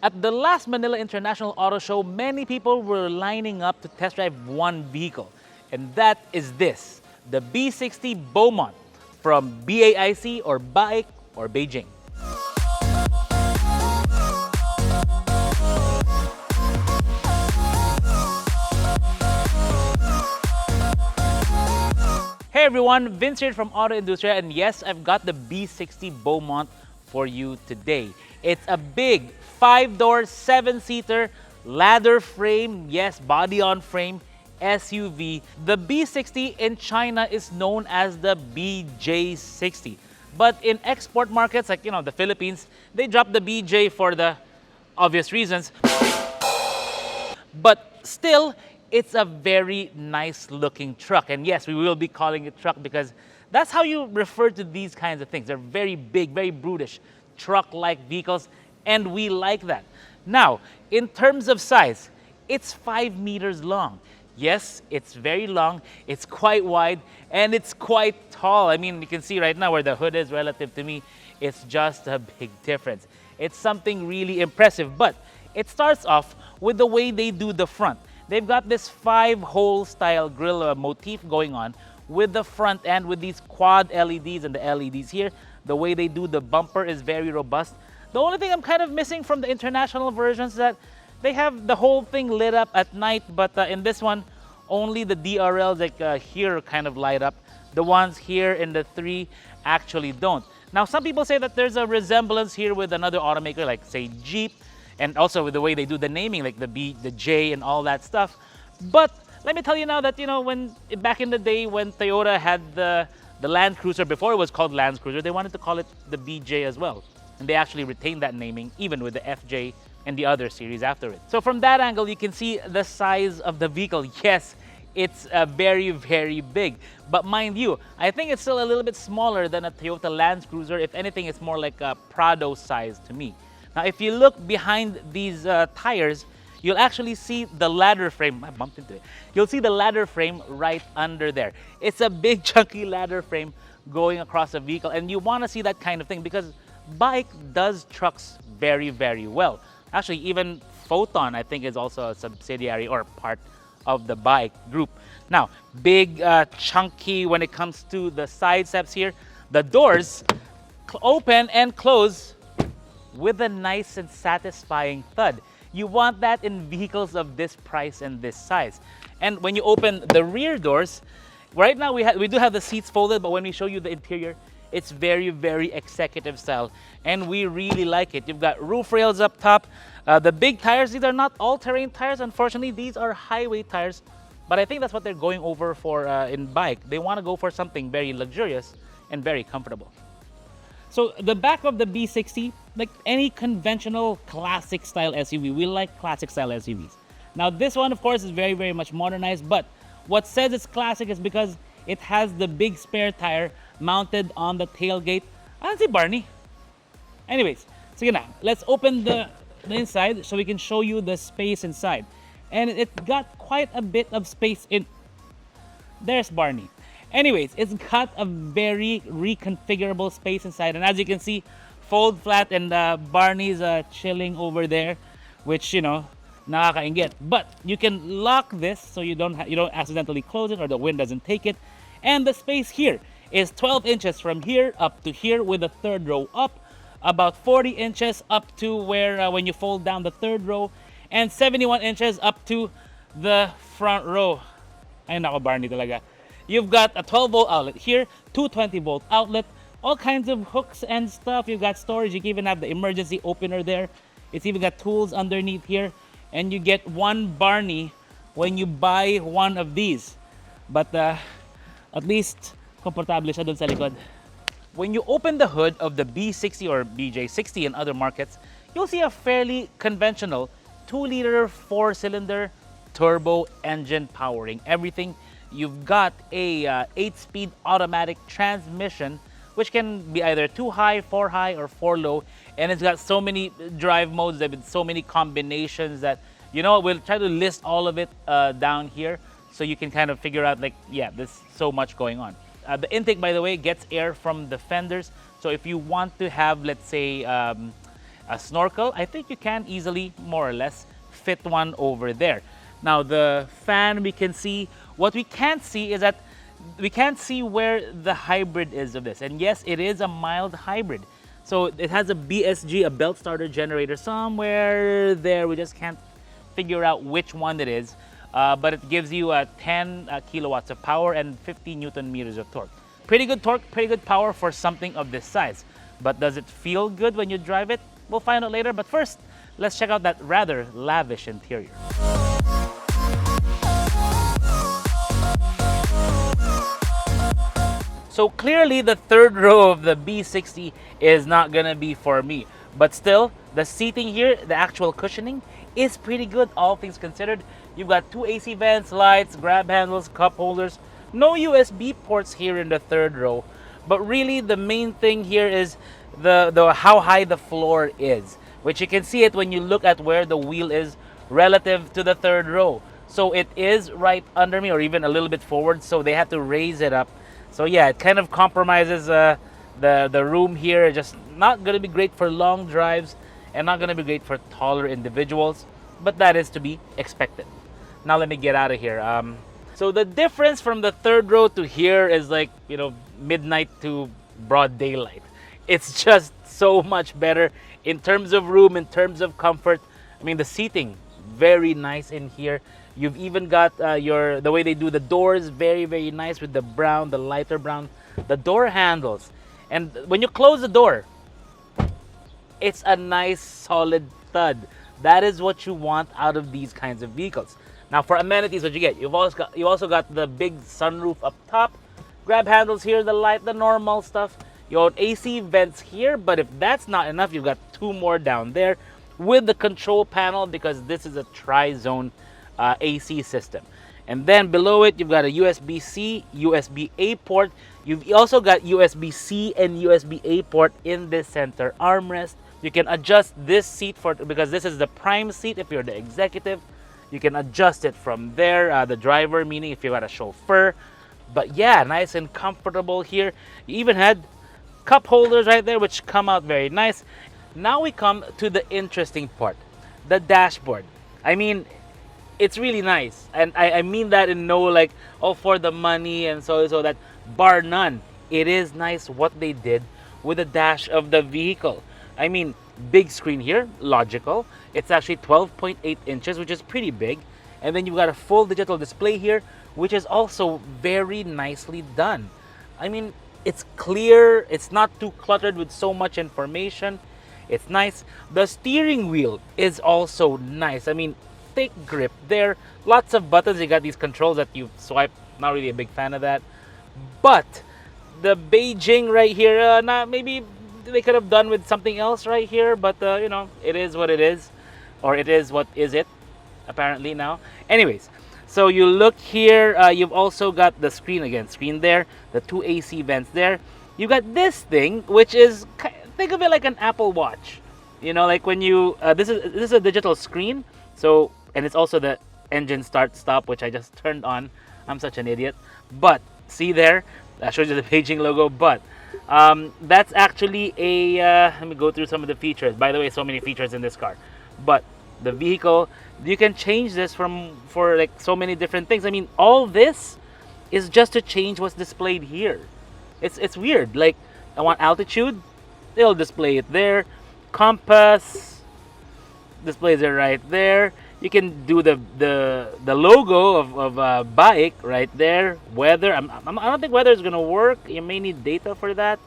At the last Manila International Auto Show, many people were lining up to test drive one vehicle, and that is this, the B60 Beaumont from BAIC or BAIC or Beijing. Hey everyone, Vince here from AutoIndustriya, and yes, I've got the B60 Beaumont for you today. It's a big 5-door, 7-seater, ladder frame, yes, body-on-frame SUV. The B60 in China is known as the BJ60. But in export markets like, the Philippines, they drop the BJ for the obvious reasons. But still, it's a very nice looking truck. And yes, we will be calling it truck because that's how you refer to these kinds of things. They're very big, very brutish, truck-like vehicles, and we like that. Now, in terms of size, it's 5 meters long. Yes, it's very long, it's quite wide, and it's quite tall. I mean, you can see right now where the hood is relative to me. It's just a big difference. It's something really impressive, but it starts off with the way they do the front. They've got this 5-hole style grille motif going on with the front end with these quad LEDs and the LEDs here. The way they do the bumper is very robust. The only thing I'm kind of missing from the international versions is that they have the whole thing lit up at night, but in this one, only the DRLs like here kind of light up. The ones here in the 3 actually don't. Now, some people say that there's a resemblance here with another automaker like, say, Jeep, and also with the way they do the naming, like the B, the J, and all that stuff. But let me tell you now that, when back in the day when Toyota had the Land Cruiser, before it was called Land Cruiser, they wanted to call it the BJ as well. And they actually retained that naming, even with the FJ and the other series after it. So from that angle, you can see the size of the vehicle. Yes, it's very, very big. But mind you, I think it's still a little bit smaller than a Toyota Land Cruiser. If anything, it's more like a Prado size to me. Now, if you look behind these tires, you'll actually see the ladder frame. I bumped into it. You'll see the ladder frame right under there. It's a big, chunky ladder frame going across the vehicle, and you want to see that kind of thing because BAIC does trucks very, very well. Actually, even Photon, I think, is also a subsidiary or part of the BAIC group. Now, big, chunky when it comes to the side steps here. The doors open and close with a nice and satisfying thud. You want that in vehicles of this price and this size. And when you open the rear doors, right now we do have the seats folded, but when we show you the interior, it's very, very executive style, and we really like it. You've got roof rails up top. The big tires, these are not all-terrain tires. Unfortunately, these are highway tires, but I think that's what they're going over for in BAIC. They want to go for something very luxurious and very comfortable. So the back of the B60, like any conventional classic style SUV, we like classic style SUVs. Now this one, of course, is very, very much modernized, but what says it's classic is because it has the big spare tire mounted on the tailgate. I don't see Barney. Anyways, so now let's open the inside so we can show you the space inside. And it's got quite a bit of space in. There's Barney. Anyways, it's got a very reconfigurable space inside, and as you can see, fold flat, and Barney's chilling over there, which nakakaingit. But you can lock this so you don't accidentally close it or the wind doesn't take it. And the space here is 12 inches from here up to here with the third row up, about 40 inches up to where when you fold down the third row, and 71 inches up to the front row. Ay nako, Barney talaga. You've got a 12-volt outlet here, 220-volt outlet, all kinds of hooks and stuff. You've got storage. You can even have the emergency opener there. It's even got tools underneath here. And you get one Barney when you buy one of these. But at least, komportable siya dun sa likod. When you open the hood of the B60 or BJ60 in other markets, you'll see a fairly conventional 2-liter 4-cylinder turbo engine powering everything. You've got a 8-speed automatic transmission, which can be either 2 high, 4 high, or 4 low. And it's got so many drive modes, there have been so many combinations that, we'll try to list all of it down here so you can kind of figure out, there's so much going on. The intake, by the way, gets air from the fenders. So if you want to have, let's say, a snorkel, I think you can easily, more or less, fit one over there. Now the fan, we can see, what we can't see is that we can't see where the hybrid is of this. And yes, it is a mild hybrid. So it has a BSG, a belt starter generator somewhere there. We just can't figure out which one it is. But it gives you 10 kilowatts of power and 50 Newton meters of torque. Pretty good torque, pretty good power for something of this size. But does it feel good when you drive it? We'll find out later. But first, let's check out that rather lavish interior. So clearly the third row of the B60 is not gonna be for me. But still, the seating here, the actual cushioning, is pretty good, all things considered. You've got 2 AC vents, lights, grab handles, cup holders. No USB ports here in the third row. But really, the main thing here is the how high the floor is, which you can see it when you look at where the wheel is relative to the third row. So it is right under me, or even a little bit forward, so they have to raise it up. So yeah, it kind of compromises the room here. Just not going to be great for long drives and not going to be great for taller individuals, but that is to be expected. Now let me get out of here. So the difference from the third row to here is like, you know, midnight to broad daylight. It's just so much better in terms of room, in terms of comfort. I mean, the seating, very nice in here. You've even got the way they do the doors, very, very nice with the brown, the lighter brown, the door handles. And when you close the door, it's a nice solid thud. That is what you want out of these kinds of vehicles. Now for amenities, what you get, you also got the big sunroof up top, grab handles here, the light, the normal stuff. You own AC vents here, but if that's not enough, you've got 2 more down there with the control panel, because this is a tri-zone AC system. And then below it, you've got a USB-C, USB-A port. You've also got USB-C and USB-A port in this center armrest. You can adjust this seat because this is the prime seat if you're the executive. You can adjust it from there, the driver, meaning if you've got a chauffeur. But yeah, nice and comfortable here. You even had cup holders right there, which come out very nice. Now we come to the interesting part, the dashboard. I mean, it's really nice, and I mean that in no like, oh, for the money and so that, bar none. It is nice what they did with the dash of the vehicle. I mean, big screen here, logical. It's actually 12.8 inches, which is pretty big. And then you've got a full digital display here, which is also very nicely done. I mean, it's clear, it's not too cluttered with so much information. It's nice. The steering wheel is also nice. I mean, thick grip there, lots of buttons. You got these controls that you swipe. Not really a big fan of that, but the Beijing right here, maybe they could have done with something else right here, but you know, it is what it is, or it is what is it apparently now. Anyways, so you look here, you've also got the screen there, the 2 AC vents there. You got this thing, which is, think of it like an Apple Watch, you know, like when you this is a digital screen. So, and it's also the engine start stop, which I just turned on. I'm such an idiot. But see there, that shows you the Beijing logo. But that's actually a let me go through some of the features. By the way, so many features in this car. But the vehicle, you can change this for like so many different things. I mean, all this is just to change what's displayed here. It's weird. Like, I want altitude, they'll display it there. Compass displays it right there. You can do the logo of BAIC right there. Weather, I don't think weather is gonna work. You may need data for that.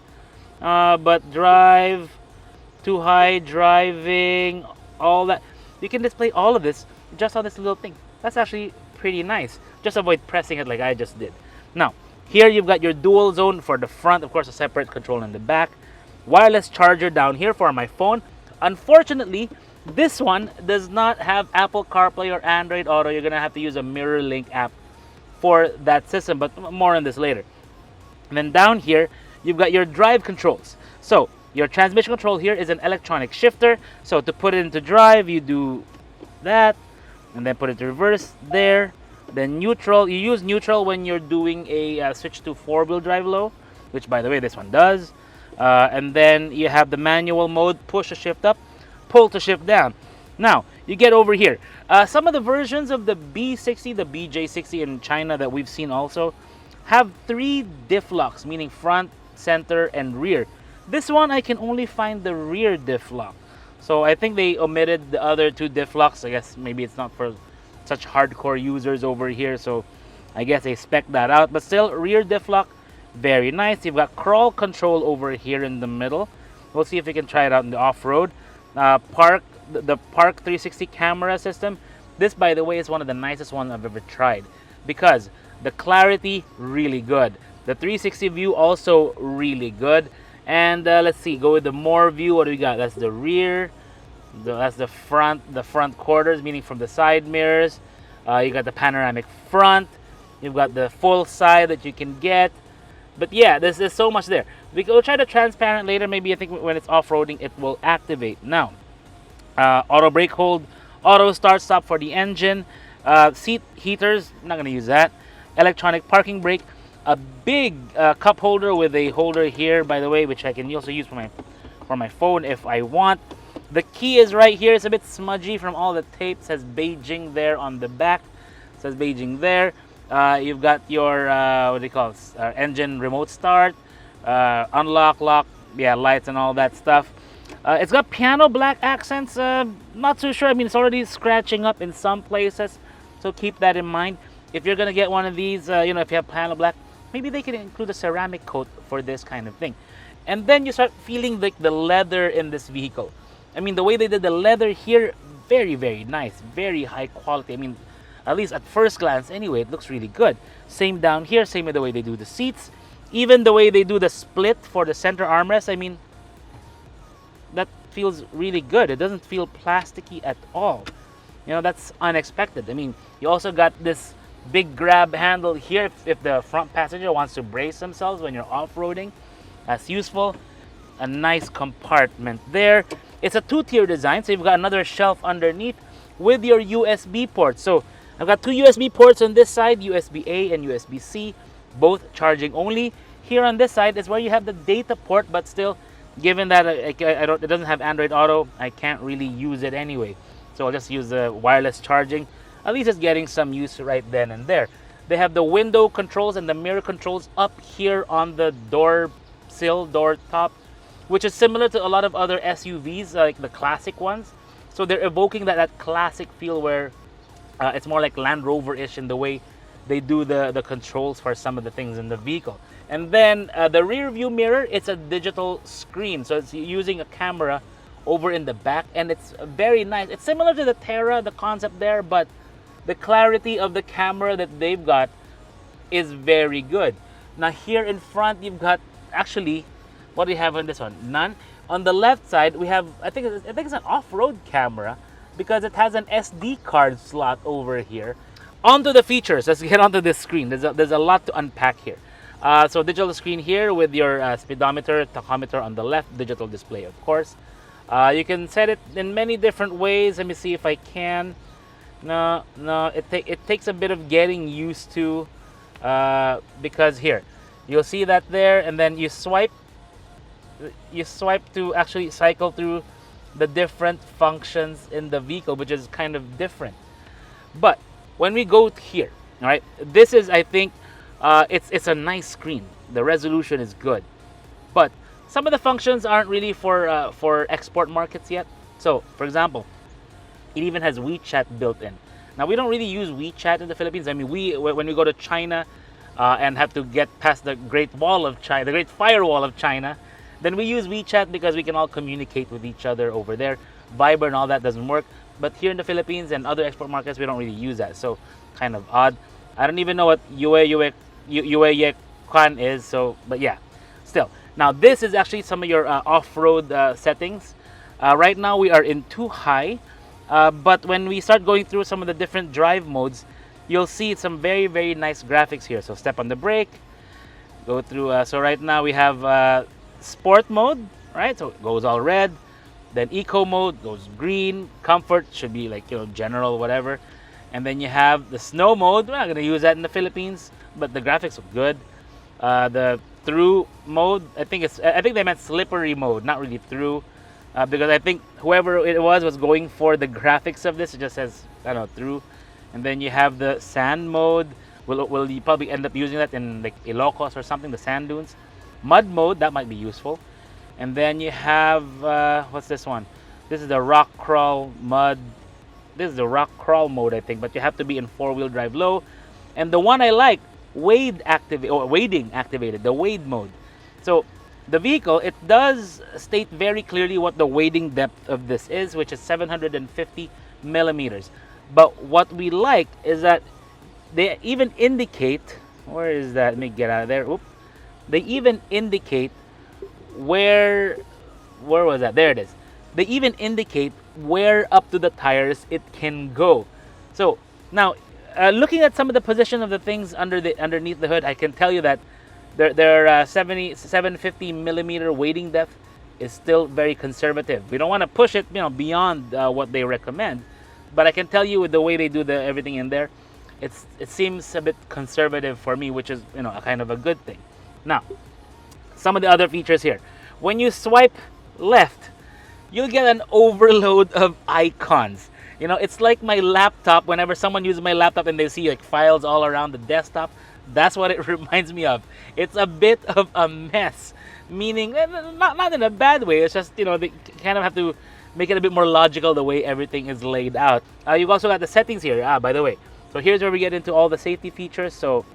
But drive, too high, driving, all that. You can display all of this just on this little thing. That's actually pretty nice. Just avoid pressing it like I just did. Now, here you've got your dual zone for the front, of course, a separate control in the back. Wireless charger down here for my phone. Unfortunately, this one does not have Apple CarPlay or Android Auto. You're gonna have to use a MirrorLink app for that system, but more on this later. And then down here, you've got your drive controls. So your transmission control here is an electronic shifter. So to put it into drive, you do that, and then put it to reverse there. Then neutral, you use neutral when you're doing a switch to 4-wheel drive low, which by the way, this one does. And then you have the manual mode, push or shift up. pull to shift down. Now, you get over here. Some of the versions of the B60, the BJ60 in China that we've seen also, have 3 diff locks, meaning front, center, and rear. This one, I can only find the rear diff lock. So I think they omitted the other 2 diff locks. I guess maybe it's not for such hardcore users over here, so I guess they spec that out. But still, rear diff lock, very nice. You've got crawl control over here in the middle. We'll see if we can try it out in the off-road. The Park 360 camera system. This, by the way, is one of the nicest ones I've ever tried because the clarity, really good. The 360 view, also really good. And let's see, go with the more view. What do we got? That's the rear. That's the front quarters, meaning from the side mirrors. You got the panoramic front. You've got the full side that you can get. But yeah, there's so much there. We'll try the transparent later. Maybe I think when it's off-roading, it will activate. Now, auto brake hold, auto start stop for the engine, seat heaters, not going to use that. Electronic parking brake, a big cup holder with a holder here, by the way, which I can also use for my phone if I want. The key is right here. It's a bit smudgy from all the tape. It says Beijing there on the back. It says Beijing there. You've got your what do you call it? Engine remote start, unlock, lock, yeah, lights and all that stuff. It's got piano black accents. Not too sure. I mean, it's already scratching up in some places, so keep that in mind. If you're gonna get one of these, you know, if you have piano black, maybe they can include a ceramic coat for this kind of thing. And then you start feeling like the leather in this vehicle. I mean, the way they did the leather here, very, very nice, very high quality. I mean, at least at first glance anyway, it looks really good. Same down here, same with the way they do the seats. Even the way they do the split for the center armrest, I mean, that feels really good. It doesn't feel plasticky at all. You know, that's unexpected. I mean, you also got this big grab handle here if the front passenger wants to brace themselves when you're off-roading. That's useful. A nice compartment there. It's a 2-tier design, so you've got another shelf underneath with your USB ports. So I've got 2 USB ports on this side, USB-A and USB-C, both charging only. Here on this side is where you have the data port, but still, given that it doesn't have Android Auto, I can't really use it anyway. So I'll just use the wireless charging. At least it's getting some use right then and there. They have the window controls and the mirror controls up here on the door sill, door top, which is similar to a lot of other SUVs, like the classic ones. So they're evoking that classic feel where it's more like Land Rover-ish in the way they do the controls for some of the things in the vehicle. And then the rear view mirror, it's a digital screen. So it's using a camera over in the back, and it's very nice. It's similar to the Terra, the concept there, but the clarity of the camera that they've got is very good. Now here in front, you've got, actually, what do you have on this one? None. On the left side, we have, I think it's an off-road camera because it has an SD card slot over here. Onto the features. Let's get onto this screen. There's a lot to unpack here. So digital screen here with your speedometer, tachometer on the left, digital display, of course. You can set it in many different ways. Let me see if I can. No, it takes a bit of getting used to because here, you'll see that there, and then you swipe to actually cycle through the different functions in the vehicle, which is kind of different. But when we go here, all right, this is, I think, it's a nice screen. The resolution is good, but some of the functions aren't really for export markets yet. So, for example, it even has WeChat built in. Now, we don't really use WeChat in the Philippines. I mean, when we go to China and have to get past the Great Wall of China, the Great Firewall of China, then we use WeChat because we can all communicate with each other over there. Viber and all that doesn't work. But here in the Philippines and other export markets, we don't really use that. So, kind of odd. I don't even know what Yue Kwan is. So, but yeah, still. Now, this is actually some of your off-road settings. Right now, we are in 2 high. But when we start going through some of the different drive modes, you'll see some very, very nice graphics here. So step on the brake, go through. So right now we have sport mode, right? So it goes all red. Then eco mode goes green. Comfort should be like, general, whatever. And then you have the snow mode. We're not going to use that in the Philippines, but the graphics look good. The through mode, I think they meant slippery mode, not really through. because I think whoever it was going for the graphics of this. It just says, I don't know, through. And then you have the sand mode. Will you probably end up using that in like Ilocos or something, the sand dunes. Mud mode, that might be useful. And then you have, what's this one? This is the rock crawl mud. This is the rock crawl mode, I think, but you have to be in 4-wheel drive low. And the one I like, wading activated, the wade mode. So the vehicle, it does state very clearly what the wading depth of this is, which is 750 millimeters. But what we like is that they even indicate, where is that? Let me get out of there. Oop. They even indicate where was that? There it is. They even indicate where up to the tires it can go. So now, looking at some of the position of the things underneath the hood, I can tell you that their 750 millimeter wading depth is still very conservative. We don't want to push it, beyond what they recommend. But I can tell you with the way they do everything in there, it seems a bit conservative for me, which is a kind of a good thing. Now, some of the other features here. When you swipe left, you'll get an overload of icons. It's like my laptop. Whenever someone uses my laptop and they see like files all around the desktop, that's what it reminds me of. It's a bit of a mess, meaning not in a bad way. It's just they kind of have to make it a bit more logical the way everything is laid out. You've also got the settings here. By the way, so here's where we get into all the safety features. So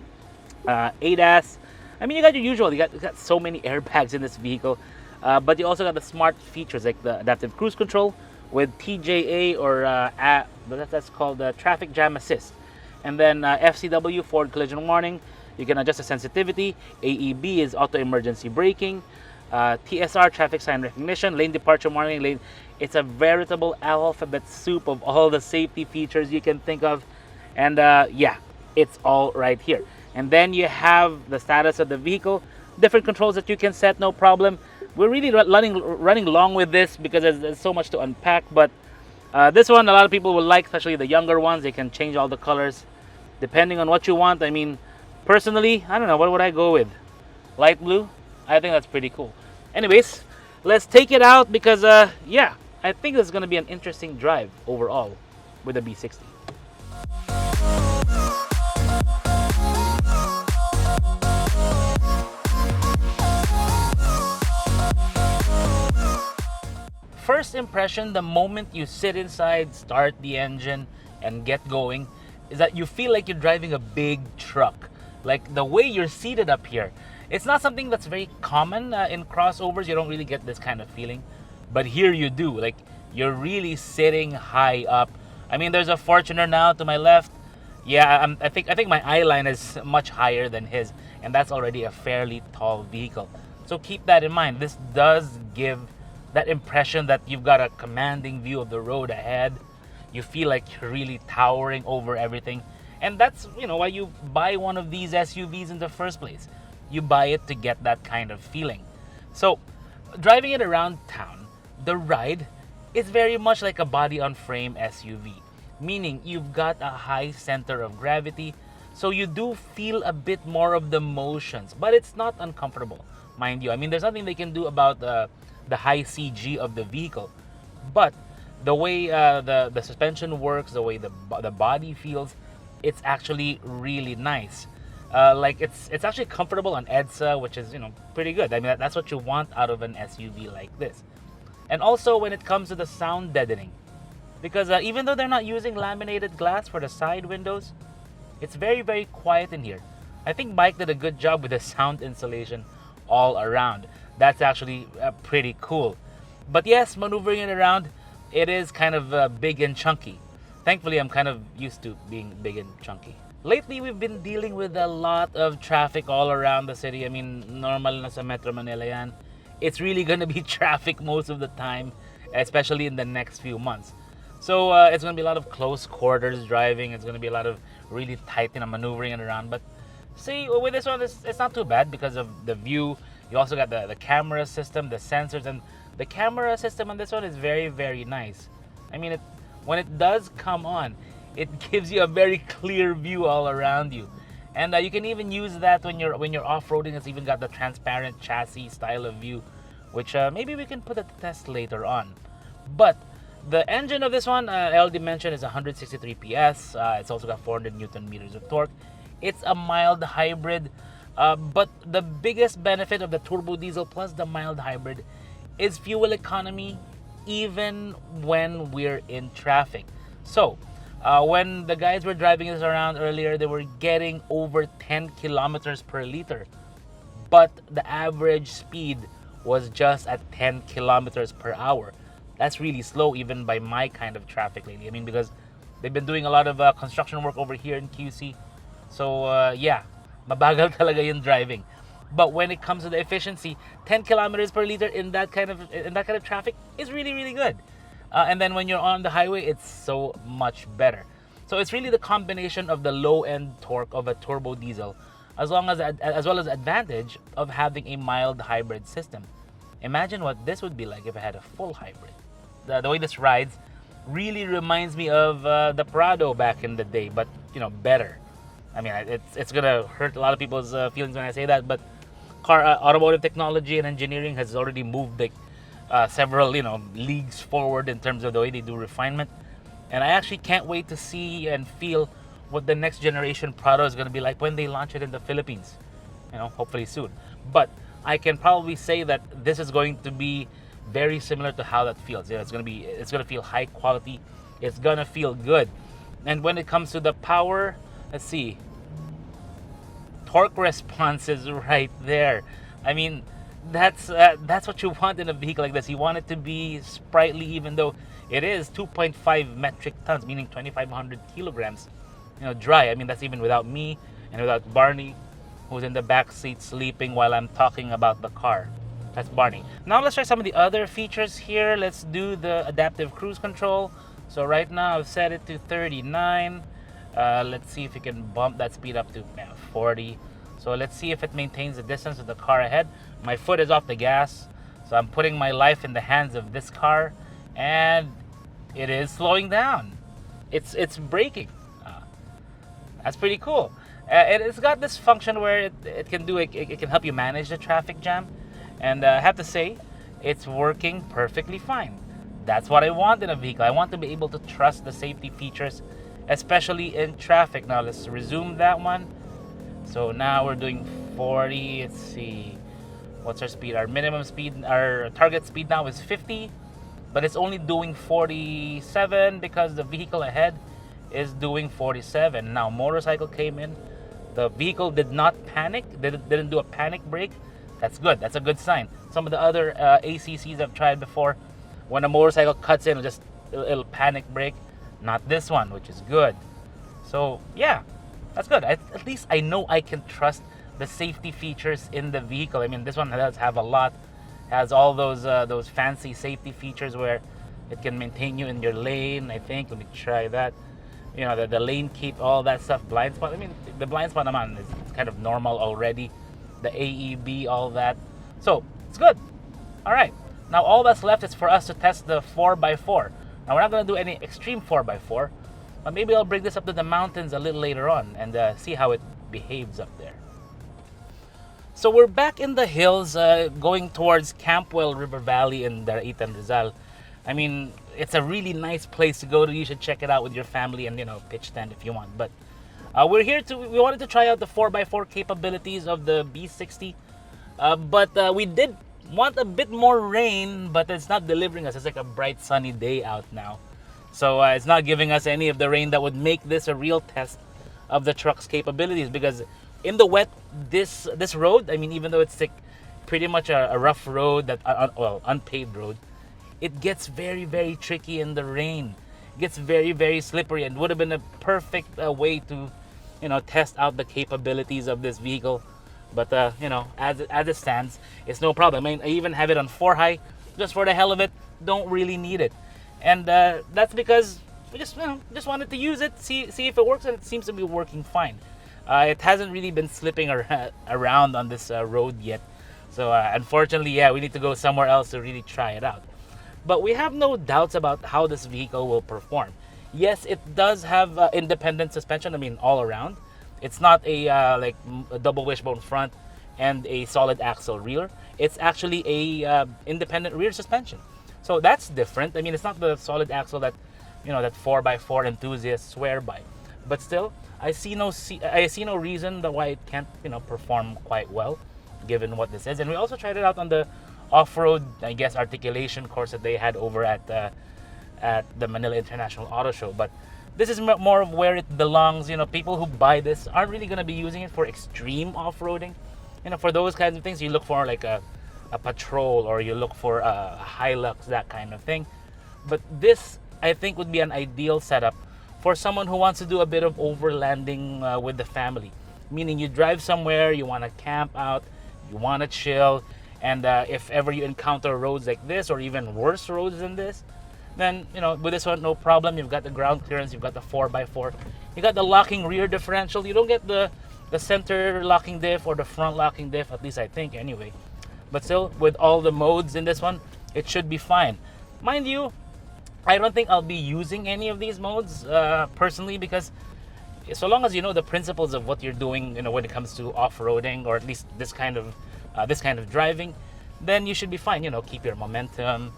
ADAS. I mean, you got your usual. You got so many airbags in this vehicle. But you also got the smart features like the adaptive cruise control with TJA or that's called traffic jam assist. And then FCW, forward collision warning. You can adjust the sensitivity. AEB is auto emergency braking. TSR, traffic sign recognition. Lane departure warning. It's a veritable alphabet soup of all the safety features you can think of. And yeah, it's all right here. And then you have the status of the vehicle. Different controls that you can set, no problem. We're really running long with this because there's so much to unpack. But this one, a lot of people will like, especially the younger ones. They can change all the colors depending on what you want. I mean, personally, I don't know, what would I go with? Light blue? I think that's pretty cool. Anyways, let's take it out because, yeah, I think this is going to be an interesting drive overall with the B60. First impression, the moment you sit inside, start the engine, and get going, is that you feel like you're driving a big truck. Like the way you're seated up here. It's not something that's very common in crossovers. You don't really get this kind of feeling. But here you do. Like you're really sitting high up. I mean, there's a Fortuner now to my left. Yeah, I think my eye line is much higher than his. And that's already a fairly tall vehicle. So keep that in mind. This does give that impression that you've got a commanding view of the road ahead. You feel like you're really towering over everything. And that's, why you buy one of these SUVs in the first place. You buy it to get that kind of feeling. So, driving it around town, the ride is very much like a body-on-frame SUV. Meaning, you've got a high center of gravity, so you do feel a bit more of the motions. But it's not uncomfortable, mind you. I mean, there's nothing they can do about the high CG of the vehicle, but the way the suspension works, the way the body feels, it's actually really nice. Like it's actually comfortable on EDSA, which is pretty good. I mean that's what you want out of an SUV like this. And also when it comes to the sound deadening, because even though they're not using laminated glass for the side windows, it's very, very quiet in here. I think BAIC did a good job with the sound insulation all around. That's actually pretty cool. But yes, maneuvering it around, it is kind of big and chunky. Thankfully, I'm kind of used to being big and chunky. Lately, we've been dealing with a lot of traffic all around the city. I mean, normal na sa Metro Manila yan. It's really gonna be traffic most of the time, especially in the next few months. So it's gonna be a lot of close quarters driving. It's gonna be a lot of really tight, maneuvering it around. But see, with this one, it's not too bad because of the view. You also got the camera system, the sensors, and the camera system on this one is very, very nice. I mean, when it does come on, it gives you a very clear view all around you. And you can even use that when you're off-roading. It's even got the transparent chassis style of view, which maybe we can put a test later on. But the engine of this one, I already mentioned, is 163 PS. It's also got 400 Newton meters of torque. It's a mild hybrid, but the biggest benefit of the turbo diesel plus the mild hybrid is fuel economy, even when we're in traffic. So, when the guys were driving this around earlier, they were getting over 10 kilometers per liter, but the average speed was just at 10 kilometers per hour. That's really slow, even by my kind of traffic lately. I mean, because they've been doing a lot of construction work over here in QC. So, yeah, mabagal talaga yung driving. But when it comes to the efficiency, 10 kilometers per liter in that kind of traffic is really, really good. And then when you're on the highway, it's so much better. So it's really the combination of the low-end torque of a turbo diesel, as well as advantage of having a mild hybrid system. Imagine what this would be like if I had a full hybrid. The way this rides really reminds me of the Prado back in the day, but better. I mean, it's gonna hurt a lot of people's feelings when I say that, but automotive technology and engineering has already moved several leagues forward in terms of the way they do refinement, and I actually can't wait to see and feel what the next generation Prado is going to be like when they launch it in the Philippines, hopefully soon. But I can probably say that this is going to be very similar to how that feels. It's going to feel high quality, it's going to feel good. And when it comes to the power, let's see, torque response is right there. I mean, that's what you want in a vehicle like this. You want it to be sprightly, even though it is 2.5 metric tons, meaning 2,500 kilograms, dry. I mean, that's even without me and without Barney, who's in the back seat sleeping while I'm talking about the car. That's Barney. Now let's try some of the other features here. Let's do the adaptive cruise control. So right now I've set it to 39. Let's see if we can bump that speed up to 40. So let's see if it maintains the distance of the car ahead. My foot is off the gas, so I'm putting my life in the hands of this car, and it is slowing down. It's braking. That's pretty cool. It's got this function where it can help you manage the traffic jam, and I have to say, it's working perfectly fine. That's what I want in a vehicle. I want to be able to trust the safety features, especially in traffic. Now let's resume that one. So now we're doing 40. Let's see, what's our speed? Our minimum speed, our target speed now is 50, but it's only doing 47 because the vehicle ahead is doing 47. Now motorcycle came in. The vehicle did not panic. Didn't do a panic brake. That's good. That's a good sign. Some of the other ACCs I've tried before, when a motorcycle cuts in, it'll panic brake. Not this one, which is good. So yeah, that's good. At least I know I can trust the safety features in the vehicle. I mean, this one does have a lot. Has all those fancy safety features where it can maintain you in your lane. I think. Let me try that. The lane keep, all that stuff. Blind spot. I mean, the blind spot naman is kind of normal already. The AEB, all that. So it's good. All right. Now all that's left is for us to test the 4x4. Now we're not going to do any extreme 4x4, but maybe I'll bring this up to the mountains a little later on and see how it behaves up there. So we're back in the hills, going towards Campwell River Valley in Daraitan, Rizal. I mean, it's a really nice place to go to. You should check it out with your family and pitch tent if you want. But we wanted to try out the 4x4 capabilities of the B60, but we did want a bit more rain, but it's not delivering us. It's like a bright sunny day out now, so it's not giving us any of the rain that would make this a real test of the truck's capabilities. Because in the wet, this road, I mean, even though it's like pretty much a rough road, unpaved road, it gets very, very tricky in the rain. It gets very, very slippery, and would have been a perfect way to test out the capabilities of this vehicle. But as it stands, it's no problem. I mean, I even have it on 4 high just for the hell of it. Don't really need it, and that's because we just wanted to use it, see if it works, and it seems to be working fine. It hasn't really been slipping around on this road yet, so unfortunately, yeah, we need to go somewhere else to really try it out. But we have no doubts about how this vehicle will perform. Yes, it does have independent suspension. I mean, all around. It's not a double wishbone front. and a solid axle rear. It's actually a independent rear suspension. So that's different. I mean, it's not the solid axle that, that 4x4 enthusiasts swear by. But still, I see no reason why it can't, perform quite well, given what this is. And we also tried it out on the off-road, I guess, articulation course that they had over at the Manila International Auto Show. But this is more of where it belongs. People who buy this aren't really going to be using it for extreme off-roading. For those kinds of things, you look for like a Patrol, or you look for a Hilux, that kind of thing. But this, I think, would be an ideal setup for someone who wants to do a bit of overlanding with the family. Meaning you drive somewhere, you want to camp out, you want to chill, and if ever you encounter roads like this, or even worse roads than this, then, with this one, no problem. You've got the ground clearance, you've got the 4x4, you got the locking rear differential. You don't get the center locking diff or the front locking diff, at least I think anyway. But still, with all the modes in this one, it should be fine. Mind you, I don't think I'll be using any of these modes personally, because so long as you know the principles of what you're doing, when it comes to off-roading, or at least this kind of driving, then you should be fine. Keep your momentum.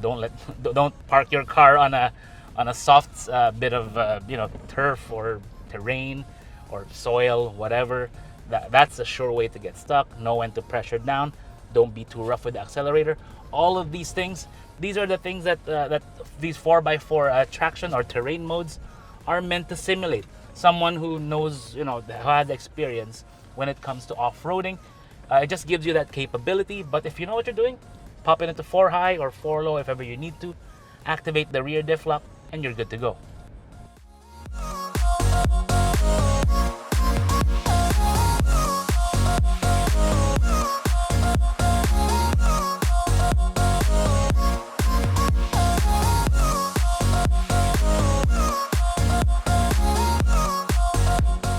Don't park your car on a soft bit of turf or terrain or soil, whatever. That's a sure way to get stuck. Know when to pressure down. Don't be too rough with the accelerator. All of these things, these are the things that these 4x4 traction or terrain modes are meant to simulate. Someone who knows, who has experience when it comes to off-roading. It just gives you that capability. But if you know what you're doing, pop it into 4 high or 4 low if ever you need to. Activate the rear diff lock, and you're good to go.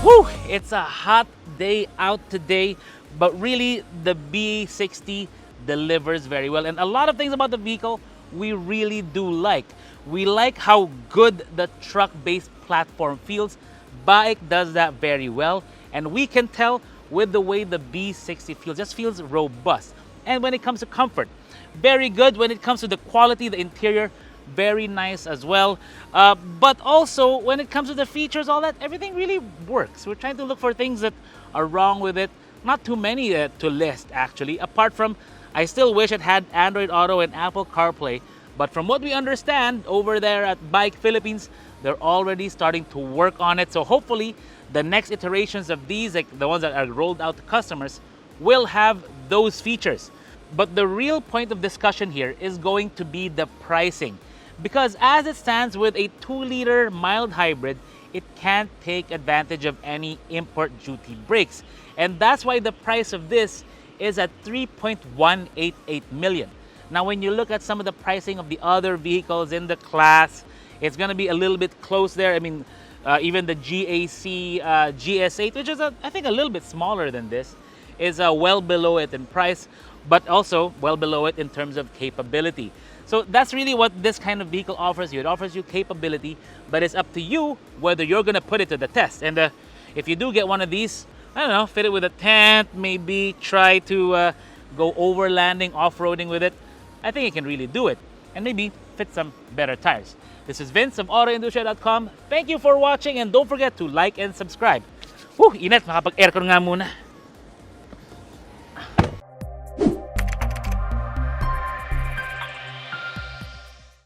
Woo! It's a hot day out today, but really the B60 delivers very well. And a lot of things about the vehicle we really do like. We like how good the truck-based platform feels. BAIC does that very well, and we can tell with the way the B60 feels. Just feels robust. And when it comes to comfort, very good. When it comes to the quality, the interior, very nice as well. But also when it comes to the features, all that, everything really works. We're trying to look for things that are wrong with it. Not too many to list, actually, apart from I still wish it had Android Auto and Apple CarPlay. But from what we understand over there at BAIC Philippines, they're already starting to work on it. So hopefully the next iterations of these, like the ones that are rolled out to customers, will have those features. But the real point of discussion here is going to be the pricing. Because as it stands with a 2-liter mild hybrid, it can't take advantage of any import duty brakes. And that's why the price of this is at 3.188 million. Now, when you look at some of the pricing of the other vehicles in the class, it's going to be a little bit close there. I mean, even the GAC GS8, which is, I think, a little bit smaller than this, is well below it in price, but also well below it in terms of capability. So that's really what this kind of vehicle offers you. It offers you capability, but it's up to you whether you're going to put it to the test. And if you do get one of these, I don't know, fit it with a tent, maybe try to go overlanding, off-roading with it, I think it can really do it. And maybe fit some better tires. This is Vince of AutoIndustriya.com. Thank you for watching, and don't forget to like and subscribe. Init, makapag-aircon nga muna.